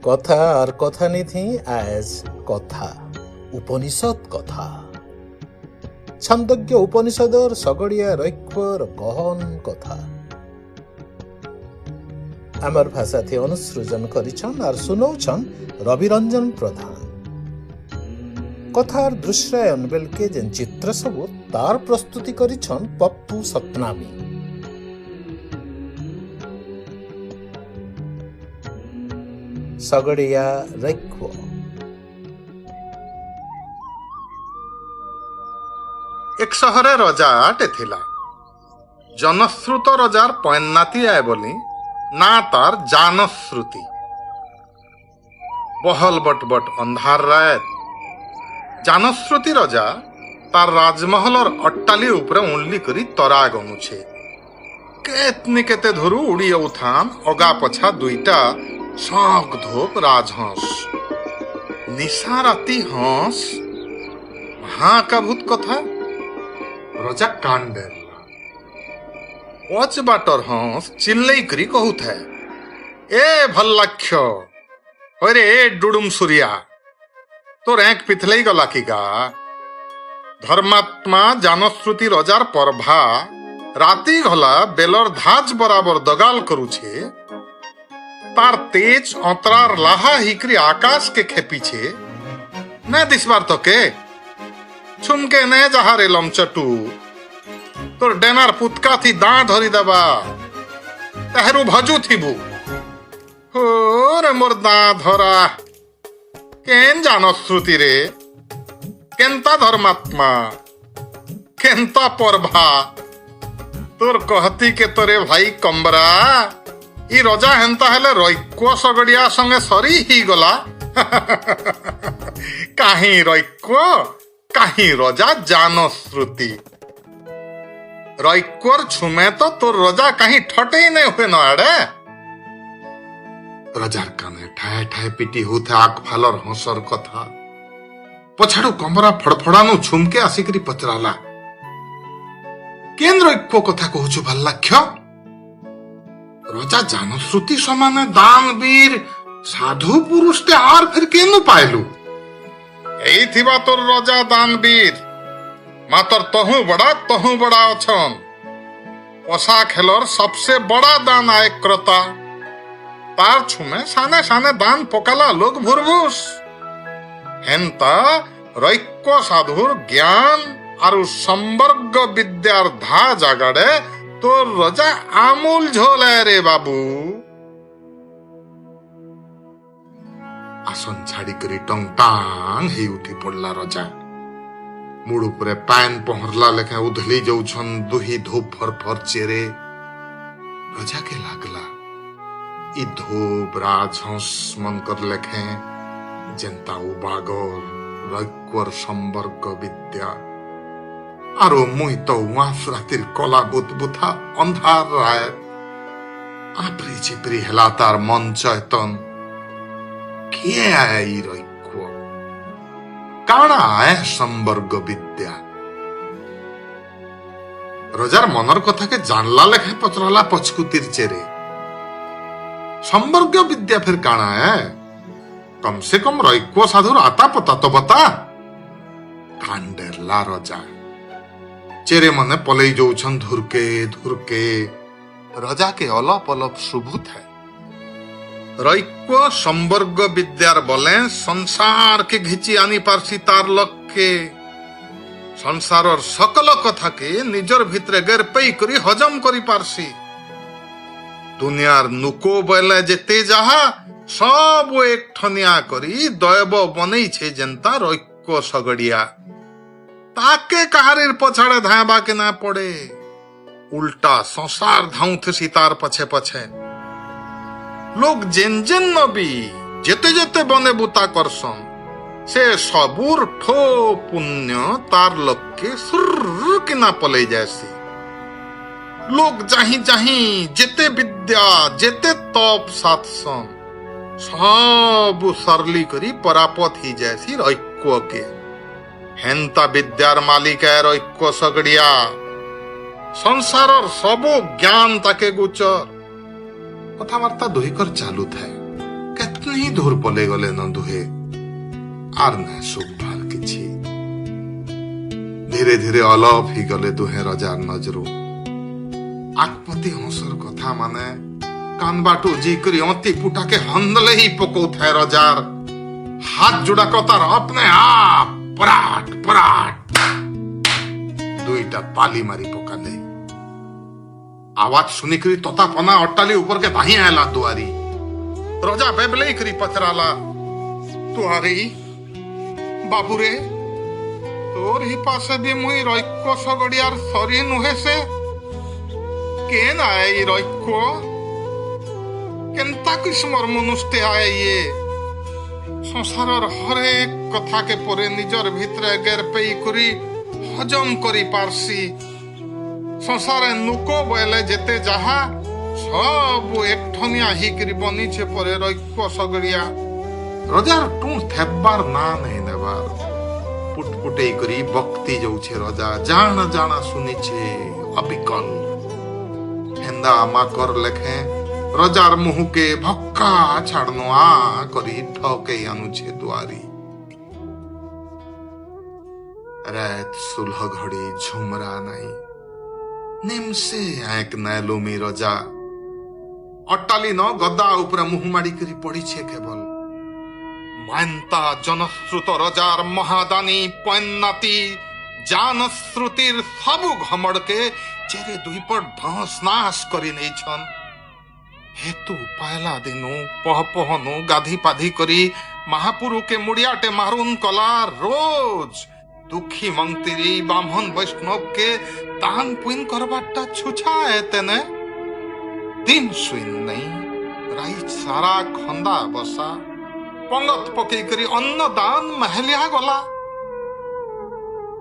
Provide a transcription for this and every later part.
কথা আর কথানিধি এজ কথা উপনিষদ কথা ছন্দজ্ঞ উপনিষদর সগড়িয়া রৈক্যর গহন কথা আমার ভাষাতে অনুসৃজন করিছন আর শুনৌছন রবিরঞ্জন প্রধান কথার দৃশ্যায়ন বেলকে যেন চিত্র সবু তার প্রস্তুতি করিছন পপ্পু সতনামী সগড়িয়া রৈক্য এক শহরে রজাটে থিলা জনশ্রুত রজার পয়ন্নাতি আয় বলি না তার জানশ্রুতি বহল বটবট অন্ধার রাত জানশ্রুতি রজা তার রাজমহলর অট্টালি উপরে উল্লি করি তরা গমুছে কেতনি কেতে ধরু উড়ি উঠান অগা পছা দুইটা শখ ধোপ রাজহঁস নিশা রাতি হঁস মহাকাভূত কথা রজা কাণ্ডের পচ বাটর হঁস চিল্লাই করি কহুথায় এ ভল্লাক্ষ হরে এ ডুডুম সুরিয়া তোর এক পিথলেই গলা কি গা ধর্মাত্মা জানশ্রুতি রজার পর্ভা রাতি ঘলা বেলর ধাজ বরাবর দগাল করুছে তার তেজ অতরার লাহা হিকরি আকাশ কে খেপিছে না দিসবার তোকে ছুমকে নে যাহারে লমচটু তোর ডেনার পুতকা থি দাঁ ধরি দেবা তাহেরু ভজু থিবু রে মোর দাঁ ধরা কেন জানশ্রুতি রে কেনতা ধর্মাত্মা কেনতা পর্ভা তোর কহতি কে তোরে ভাই কম্বরা ই রজা হেন্তা হেলে রৈক্য সগড়িয়া সঙ্গে সরি হি গলা কাহি রৈক্য কাহি রজা জানশ্রুতি রৈক্যর ছুমে তো তোর রজা কাহি ঠটেই নে হুয়ে নয়াড়ে রজার কানে ঠায় ঠায় পিটি হুথে আখ ফালর হসর কথা পছাড়ু কমরা ফড়ফড়ানু ছুমকে আসিকরি পচরালা কেন রৈক্য কথা কହୁଛୁ ভাল্লাক্ষ রজা জানশ্রুতি সমানে দানবীর সাধু পুরুষতে আর ফির কেন পাইলু এই থিবা তোর রজা দানবীর মাতর তহু বড়া অছন পশা খেলর সবসে বড়া দান আয়ক্রতা তার ছুমে সানে সানে দান পকালা লোক ভুরভুস হেন্তা রৈক্য সাধুর জ্ঞান আর সম্বর্গ বিদ্যার ধা জাগাড়ে তোর রজা আমূল ঝোলায় রে বাবু আসন ছাড়ি করি টং টাং হেই উঠি পড়লা রজা মুড় উপরে পান পহরলা লেখা উধলি যাউছন দুহি ধূপ ফরফর চেরে রজাকে লাগলা ই ধূপ রাজহঁস মনকর লেখে যেন্তা উবাগর রৈক্যর সম্বর্গ বিদ্যা আরো মুই তো ওয়াস রাতির কলা বুথা অন্ধার রায় আপরি চিপরি হেলা তার মন চয়তন কে আয় রৈক্য কাଣା আয় সম্বর্গ বিদ্যা রজার মনের কথাকে জানলা লেখে পচরালা পচকুতির চেরে সম্বর্গ বিদ্যা ফির কাଣା আয় কম সে কম রৈক্য সাধুর আতা পতা তো বতা কাণ্ডেরলা রজা চেরে মনে পলেই যাউছন ধুরকে ধুরকে রজাকে অলপ অলপ শুভু থাকে রৈক্য সম্বর্গ বিদ্যার বলে সংসারকে ঘিচি আনি পারছি তার লক্ষ্যে সংসারর সকল কথাকে নিজের ভিতরে গেরপেই করি হজম করি পারছি দুনিয়ার নুকো বলে যেতে যাহা সব এক ঠনিয়া করি দয়ব বনেইছে যেন্তা রৈক্য সগড়িয়া তাকে কাহারির পছাড়ে ধাঁবাকে না পড়ে উল্টা সংসার ধাউথেছি তার পছে পছে লোক যেন যেন নবী যেতে যেতে বনে বুতা করসন সে সবুর ঠো পুণ্য তার লক্ষ্যে সুর কিনা পলেই যায়সি লোক যাহি যাহি যেতে বিদ্যা যেতে তপ সাতসন সব সরলি করি পরাপত হি যায়সি রৈক্যকে হেন্তা বিদ্যার মালিকায় রৈক্য সগড়িয়া সংসারর সবু জ্ঞান তাকে গোচর কথাবার্তা দুহিকর চালু থাকে कितनी दूर पले गले न दुहे आर न सुभार किछि धीरे धीरे अलप ही गले दुहे रजार नजरू आकपति हंसर कथा माने कान बाटू जी करी अति पुटा के हंदले ही पको थे रजार हाथ जुड़ा कतार अपने आप पराट पराट दुईटा ताली मारी पकाले आवाज सुनिकरी तोता पना अट्टाली ऊपर के दाही आयला दुआरी रजा बेबले करी पचराला तुआरी बाबूरे तोर ही पासे भी मुई रैक्य सगड़ियार सरी नुहे से केन आए रैक्य केनता किस्मर मनुष्य आए ये संसार हरेक कथा के परे निजर भितरे गेर पेई करी हजम करी पारसी संसारे नुको बोले जेते जहा सब एकठनिया ही करी बनी छे परे रैक्य सगड़िया रजार टू थेबार ना नहीं नेबार पुटपुटे करी बक्ति जाउछे रजा जान जाना सुनी छे अबिकल हेंदा माकर लेखे रजार मुह के भक्का छाड़नो आ करी ठके अनुछे दुआरी रात सुलह घड़ी झुमरा नहीं निमसे एक नैलुमी रजा अट्टाली न गद्दा ऊपर मुह माड़ी करी पड़ी छे केवल मानता जनश्रुत रजार महादानी पन्नाती जान श्रुतिर सबु घमड़ के चेरे दुई पर ढांस नाश करी नहीं छन हेतु पहला दिनु पहपहनु गाधी पाधी करी महापुरु के मुड़ियाटे मारून कला रोज दुखी मंगतिरी ब्राह्मण वैष्णव के दान पुइन करबाटा छुछा है तेने दिन सुइन नहीं राई सारा खंदा बसा पंगत पकई करी अन्न दान महलिया गला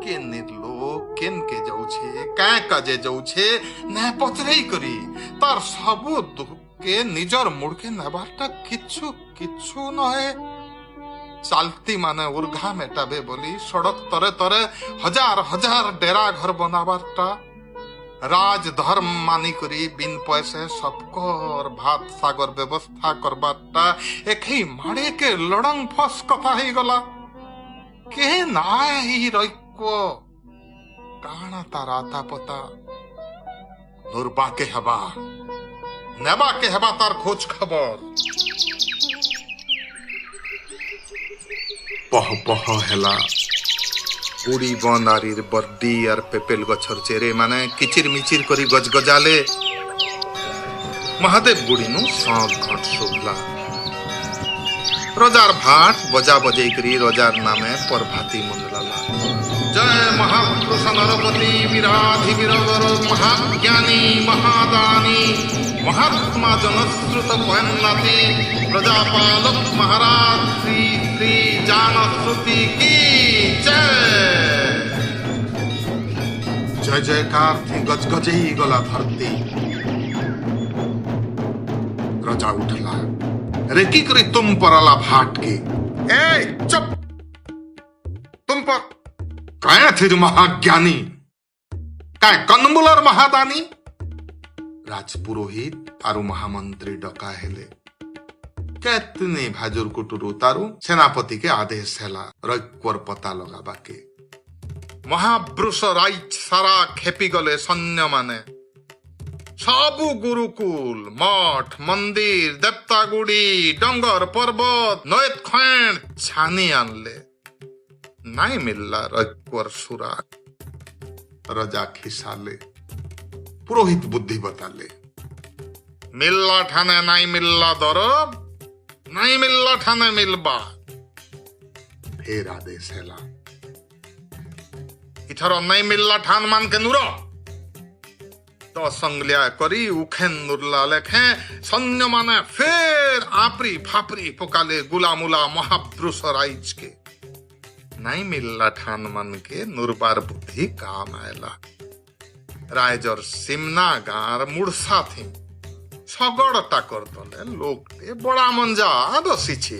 के निर्लो केन के जाउछे काय काजे जाउछे न पचरई करी तार सबु दुख के निजर मुड़के नेबारटा किच्छु किच्छु नहे चालती माने उर्घा मेटाबे बोली सड़क तरे तरे हजार हजार डेरा घर बनाबारटा राज धर्म मानी करी बिन पैसे सबकर भात सागर व्यवस्था करबारटा एकही माड़े के लड़ंग फस कथा ही गला के नाय ही रैक्य काना तार आता पता नुरबा के हबा नेबा के हेबा तार खोज खबर पह पह हेला उड़ी बनारीर बर्दी आर पेपेल गछर चेरे माने किचिर मिचिर करी गजगजाले महादेव गुड़ी नु सांप घट शुभला रजार भाट बजा बजई करी रजार नामे परभाती मुंदलाला जय महापुरुष नरपति विराधि वीरवर महाज्ञानी महादानी महात्मा जनश्रुत पन्नाती प्रजापालक महाराज श्री श्री जानश्रुति की जय जय जयकार थी गजगजई गला धरती रजा उठला रेकी करी तुम परला भाट के ए चुप तुम पर काय थे महाज्ञानी काय कनमुलर महादानी राजपुरोहित तारु महामंत्री डका हेले केतने भाजुर कुटुरु तारु सेनापति के आदेश हेला रैक्यर पता लगाबा के महावृष राइट सारा खेपी गले सैन्य माने सबु गुरुकुल मठ मंदिर देवतागुड़ी डंगर पर्वत नयत खैंड छानी आनले नाई मिलला रैक्यर सुराग रजा खिसाले पुरोहित बुद्धि बताले मिलला ठाने नाई मिलला दरब नाई मिलला ठाने मिलबा फेर आदेश हेला इथर नाई मिलला ठान मान के नुरो तो संगलिया करी उखेन नुरला लेखे सैन्य माने फेर आपरी फापरी पकाले गुलामुला महापुरुष राइज के नाई मिलला ठान मन के नुरबार बुद्धि काम आयला रायजर सिमना गार मुड़सा थी सगड़ टाकर तले लोकटे बड़ा मंजा बसीछे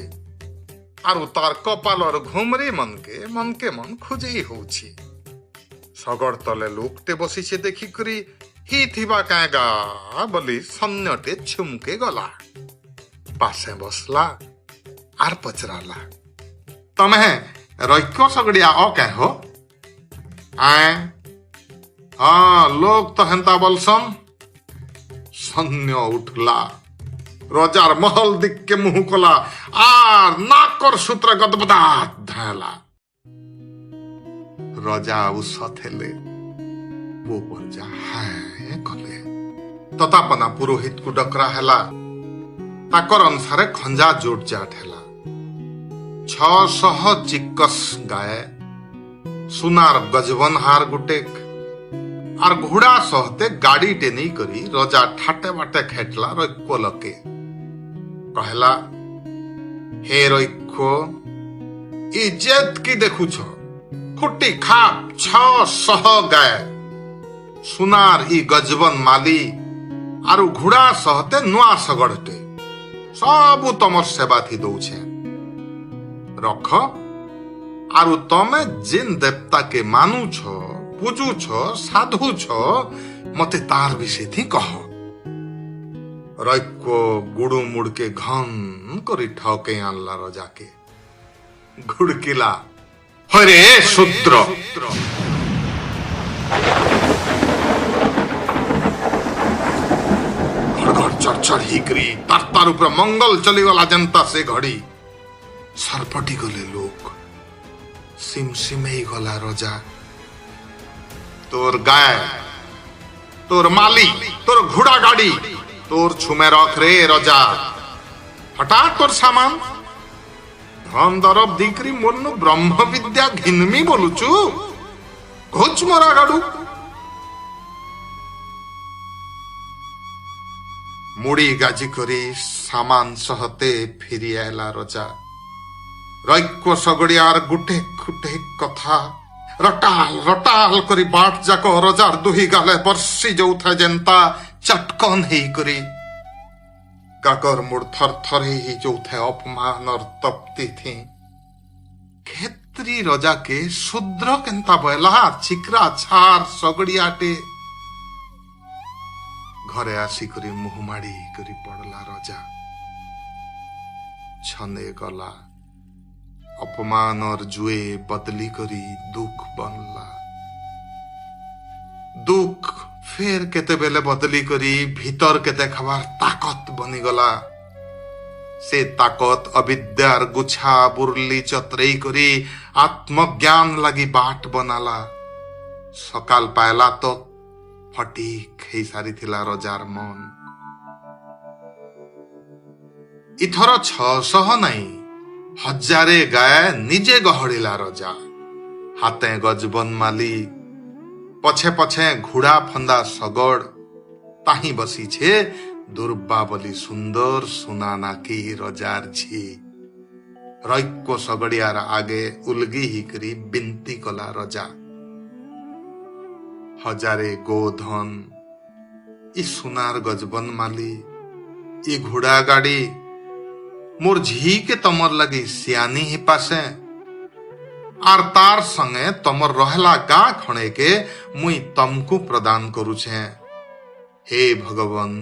आरु तार कपालर घुमरी मन के मन खुजई होछि सगड़ तले लोकटे बसीछे देखी करी ही थिबा कागा बोली सन्नटे छुमके गला पासे बसला आर पचराला तमे रैक्य सगड़िया कै हो आए हाँ लोग तो हेंता बोलसन सन्य उठला रजार महल दिख के मुंह कोला आर नाकर सूत्र गदबदात धाला रजा उसथेले वो पंजा हाय कले ततापना पुरोहित को डकरा हैला ताकर अनुसारे खंजा जोट जाट हैला 600 चिक्कस गाय सुनार गजबन हार गुटेक आर घोड़ा सहते गाड़ी टेनी करी रजा ठाटे बाटे खेटला रैक्य लके कहला हे रैक्य इज्जत की देखु छ खुट्टी खाप 600 गाय सुनार ई गजबन माली आरु घोड़ा सहते नुआ सगड़टे सबु तमर सेवा थी दौछे रख आरु तमे जिन देवता के मानु छ पूजू छ साधु छ मते तार विषय थी कह रैक्य गुड़ू मुड़ के घन करी ठके आनला रजा के घुड़किला हरे शूद्र चढ़ हिकरी तार ऊपर मंगल चली वाला जनता से घड़ी सरपटी गले लोग सिमसिमे गला रजा तोर गाय तोर माली तोर घोड़ा गाड़ी तोर छुमे रख रे रजा हटा तोर सामान धन दरब दिकरी मोरनु ब्रह्म विद्या घिनमी बोलुचु घोच मोरा गाड़ू मुड़ी गाजी करी सामान सहते फिरी आयला रजा रैक्य सगड़ियार गुटे खुटे कथा रटाल रटाल करी बाट जाक रजार दुही गाले बर्षी जोथा जेंता चटकन ही करी गागर मुड़ थर थर ही जोथे अपमान और तपती थी खेत्री रजा के शूद्र केंता बैला चिकरा छार सगड़ियाटे घरे आसी करी मुह माड़ी करी पड़ला रजा छने गला अपमान और जुए बदली करी दुख बनला दुख फेर केते बेले बदली करी भीतर के देखबार ताकत बनी गला से ताकत अविद्यार गुछा बुरली चतरई करी आत्मज्ञान लगी बाट बनाला सकाल पायला तो फटी खई सारी थिला रजार मन इथर 600 नहीं हजारे गाय निजे गहड़िला रजा हाथे गजबन माली पछे पछे घोड़ा फंदा सगड़ ताही बसी छे दुर्बा बली सुंदर सुनाना की रजार छी रैक्य सगड़ियार आगे उलगी ही करी बिनती कला रजा हजारे गोधन इ सुनार गजबन माली इ घोड़ा गाड़ी मोर झी के तमर लगी सियानी ही पासे आर तार संगे तमर रहला गा खणे के मुई तमकु प्रदान करुछे हे भगवान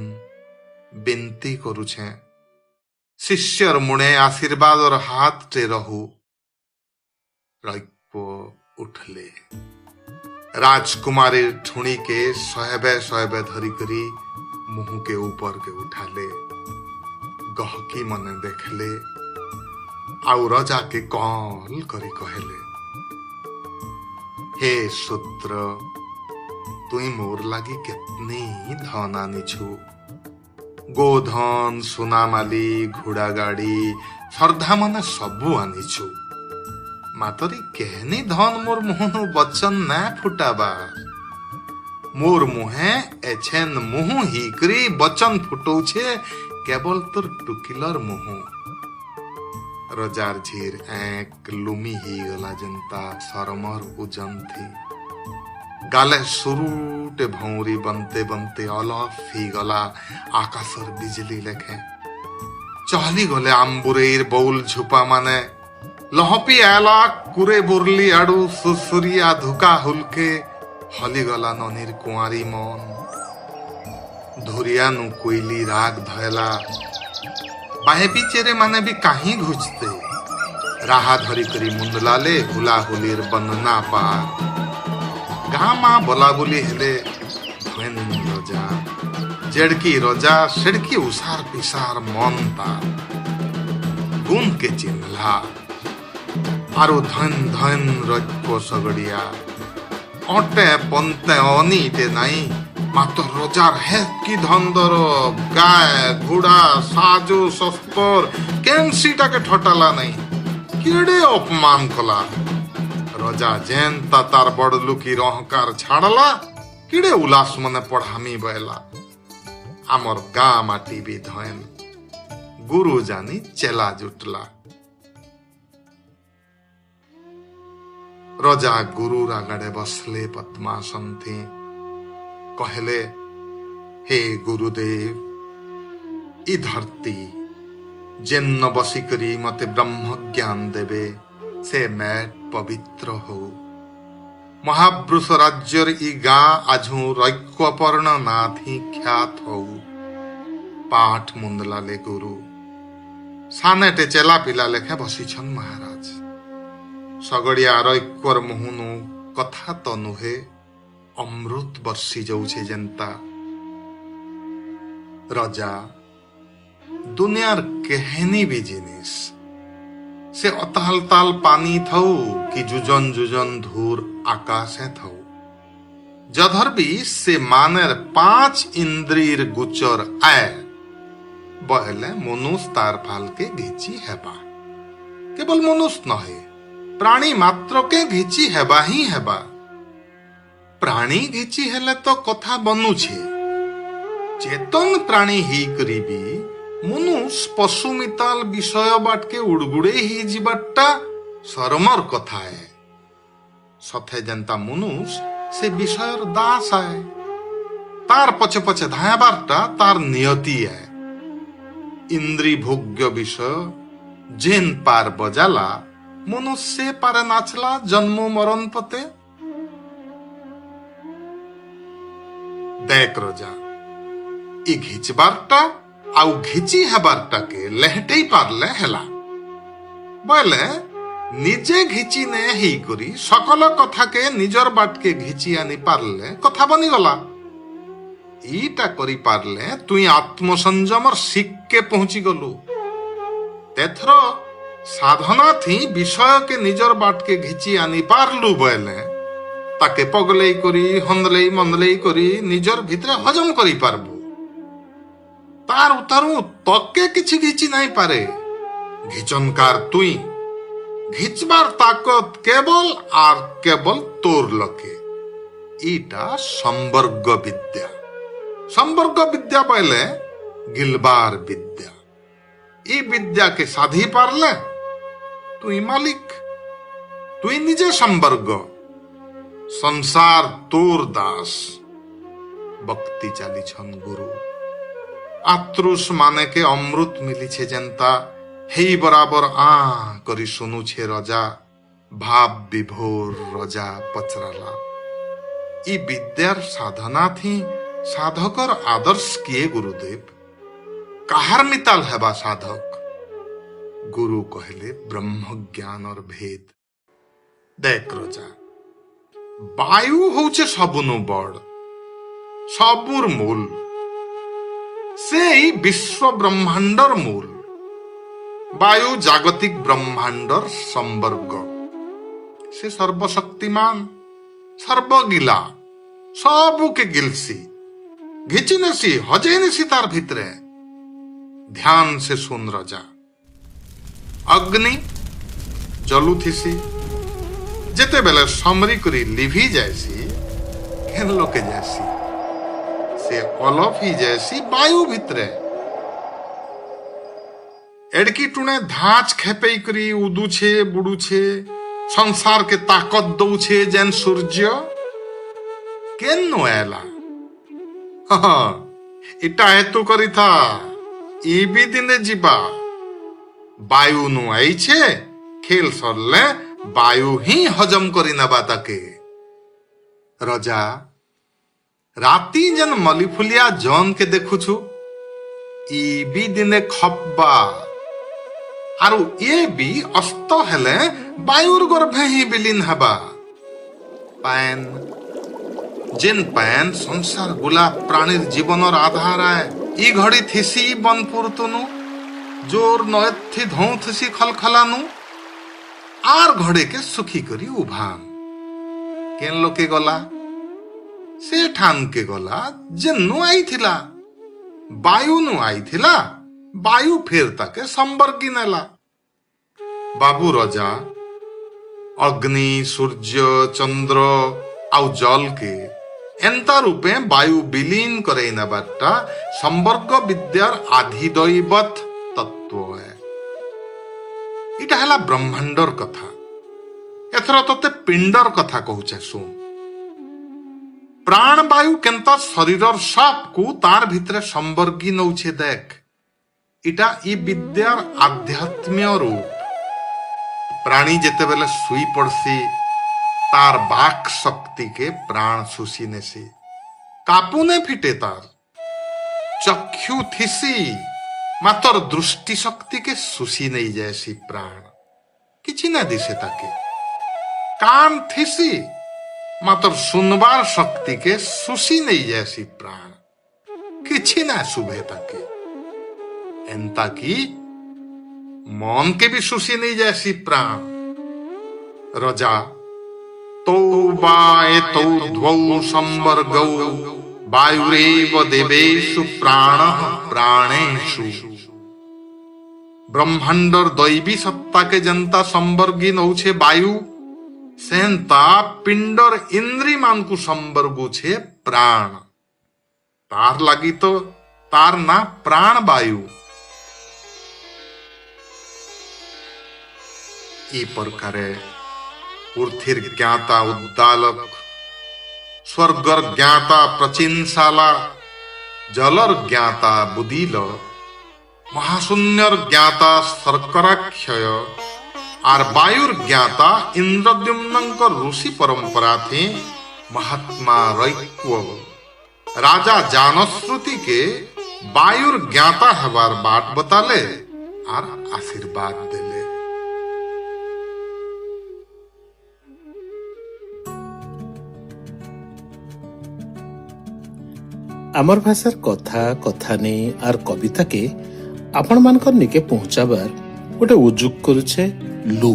बिनती करुछे शिष्यर मुणे आशीर्वाद और हाथ टे रहू रैक्य उठले राजकुमारी ठुणी के सहबे धरी करी मुंह के ऊपर के उठाले गहकी मने देखले आउ रजा के कॉल करी कहले हे शूद्र तुई मोर लागी कितनी धन आनिछु गोधन सुनामाली घोड़ा गाड़ी श्रद्धा मने सबू आनिछु मातरी केहनी धन मोर मुहनु बचन ना फुटाबा मोर मुहे एछेन मुहु हिकरी बचन फुटौछे केवल तोर टुकिलर मुहु रजार झीर एक लुमी ही गला जनता सरमर उजन थी गाले सुरुटे भौरी बनते बनते अलफ ही गला आकाशर बिजली लेखे चहली गले आम्बुरेर बौल झुपा माने लहपी आला कुरे बुरली आड़ू सुसुरिया धुका हुलके हली गला ननीर कुआरी मन धुरिया नु कोइली राग धयला बाहे भी चेरे माने भी कहीं घुसते राहा धरी करी मुंदलाले हुला हुलीर बनना पार गामा बोला बोली हेले धन रजा जेड़की रजा सेड़की उसार पिसार मन तार गुण के चिन्हला आरो धन धन रज्ञ सगड़िया अटे पंते अनीटे नाई मात्र रजार है कि धंदर गाय घोड़ा साजो शस्त्र केनसीटा के ठटाला नहीं केड़े अपमान कला रजा जेन तार बड़लू की रहकार छाड़ला किड़े उल्लास मने पढ़ामी बहला आमर गा माटी भी धन गुरु जानी चेला जुटला रजा गुरु रागड़े बसले पद्मासन थी कहले हे गुरुदेव ई धरती जेन्न बसी करी मते ब्रह्म ज्ञान देवे से मैट पवित्र हो महापुरुष राज्यर ई गा आझू रैक्यपर्ण नाथी ख्यात हो पाठ मुंदलाले गुरु सानेटे चेला पिला लेखे बसीछन महाराज सगड़िया रैक्यर मुहुनु कथा तो नुहे अमृत बर्षी जाऊे जनता रजा दुनियार केहनी भी जिनिस से अताल ताल पानी थऊ कि जुजन जुजन धूर आकाशे थऊ जधर भी से मानेर 5 इंद्रियर गुचर आए बहले मनुष्य तार फाल के घिची हेबा केवल मनुष्य नहे प्राणी मात्र के घिची हेबा ही हेबा प्राणी घिची हेले तो कथा बनुछे चेतन प्राणी ही करीबी मनुष्य पशु मिताल विषय बाट के उड़गुड़े ही जीवाटा शरमर कथा है सथे जनता मनुष्य से विषय दास है तार पछे पछे धायाबारटा तार नियति है इंद्री भोग्य विषय जेन पार बजाला मनुष्य पारे नाचला जन्म मरण पते देख रजा ई घिचबारटा आउ घिची हेबारटा के लेहटे पारले हेला बोले निजे घिची ने ही करी सकल कथा के निजर बाट के घिची आनी पारले कथा बनी गला ईटा करी पारले तुई आत्मसंयमर शिख के पहुंची गलु तेथरो साधना थी विषय के निजर बाट के घिची आनी पारलु बोले ताके पगलेई करी हंदलेई मंदलेई करी निजर भितरे हजम करी पारबु तार उतारू तके किछि घिची नहीं पारे घिचनकार तुई घिचबार ताकत केवल आर केवल तोर लके ईटा संवर्ग विद्या पहले गिलबार विद्या ई विद्या के साधी पारले तुई मालिक तुई निजे संवर्ग संसार तोर दास भक्ति चाली छन गुरु आत्रुष माने के अमृत मिली छे जनता हेई बराबर आ करी सुनु छे रजा भाव विभोर रजा पचराला ई विद्यार साधना थी साधकर आदर्श किए गुरुदेव काहार मिताल हेबा साधक गुरु कहले ब्रह्म ज्ञान और भेद देख रजा वायु होचे सबुनु बड़ सबुर मूल से विश्व ब्रह्मांडर मूल वायु जागतिक ब्रह्मांडर संवर्ग से सर्वशक्तिमान सर्वगिला सबू के गिलसी घिची नेसी हजे नेसी तार भितरे ध्यान से सुन रजा अग्नि जलुथिसी जेते बेले समरी करी लिभी जैसी घेन लोके जैसी से अलफ ही जैसी वायु भितरे एडकी टुणे धाच खेपे करी उदुछे बुडुछे संसार के ताकत दौछे जेन सूर्य केन नो एला इटा हेतु करी था ई भी दिने जीवा वायु नु आई छे खेल सरले वायु ही हजम करी नबा ताके रजा राती जन मलिफुलिया जन के देखु छु ଇ ବି ଦିନେ ଖପ୍ବା ଆରୁ ଏ ବି ଅସ୍ତ ହେଲେ ବାୟୁର ଗର୍ଭେ ହିଁ ବିଲୀନ ହେବା। ପାଏନ ଯେନ୍ ପାଏନ ସଂସାର ଗୁলা ପ୍ରାଣୀର ଜୀବନର ଆଧାର ଆଏ ଇ ଘଡ଼ି ଥିସି ବନପୁର ତୁନୁ জোর নয় থি ধৌথসি খলখলানু আর ঘড়েকে সুখী করি উভান কেন লোকে গলা সে ঠানকে গলা যেনু আইথিলা বায়ু নু আইথিলা বায়ু ফের তাকে সম্বর্গী নেলা। বাবু রজা অগ্নি সূর্য চন্দ্র আউ জলকে এন্তা রূপে বায়ু বিলীন করে নেবারটা সম্বর্গ বিদ্যার আধিদৈবত তত্ত্ব এটা হেলা ব্রহ্মাণ্ডর কথা। এথর তোতে পিণ্ডর কথা কହୁছে শুন। প্রাণ বায়ু কেন্তা শরীরর সবকু তার ভিতরে সম্বর্গী নৌছে দেখ। এটা ই বিদ্যার আধ্যাত্মীয় রূপ। প্রাণী যেতেবেলে শুই পড়সি তার বাক শক্তিকে প্রাণ শুষি নেসি কাপুনে ফিটে তার চক্ষু থিসি মাতর দৃষ্টি শক্তিকে শুষি নেই যায়সি প্রাণ কিছু না দিছে তাকে। কান থিসি মাতর শুনবার শক্তিকে শুষি নেই যায়সি প্রাণ কিছু না শুভে তাকে। এন্তা কি মনকে বি শুষি নেই যায়সি প্রাণ। রজা তৌ বায়ে তৌ ধ্বৌ সম্বর্গৌ বায়ুরেব দেবেষু প্রাণঃ প্রাণেষু। ব্রহ্মাণ্ডর দৈবী সত্তাকে যেন্তা সম্বর্গী নৌছে বায়ু সেন্তা পিণ্ডর ইন্দ্রি মানকু সম্বর্গুছে প্রাণ। তার লাগি তো তার না প্রাণ বায়ু। এই প্রকারে পৃথির জ্ঞাতা উদ্দালক স্বর্গর জ্ঞাতা প্রচিনশালা জলর জ্ঞাতা বুদিল মহাশূন্যর জ্ঞাতা শর্করাক্ষয় আর বায়ুর জ্ঞাতা ইন্দ্রদ্যুম্নঙ্কর ঋষি পরম্পরা থে মহাত্মা রৈক্য রাজা জানশ্রুতিকে বায়ুর জ্ঞাতা হবার বাট বতালে আর আশীর্বাদ দিলে। আমার ভাষার কথা কথানি আর কবিতাকে আপন মানকর নিকে পৌঁছাবার গোটে উদ্যোগ করুছে লু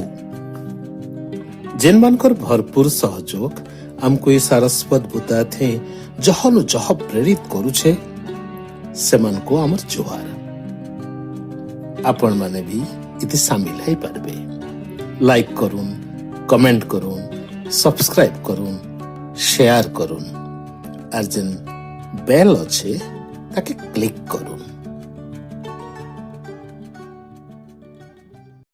যেন মানকর ভরপুর সহযোগ আমকু এই সারস্বত বুতাথে জহনু জহ প্রেরিত করুছে সেমানকু আমার জোহার। আপন মানে বি ইতি সামিল হই পারবে। লাইক করুন, কমেন্ট করুন, সাবস্ক্রাইব করুন, শেয়ার করুন আর যেন বেল আছে তাকে ক্লিক করুন।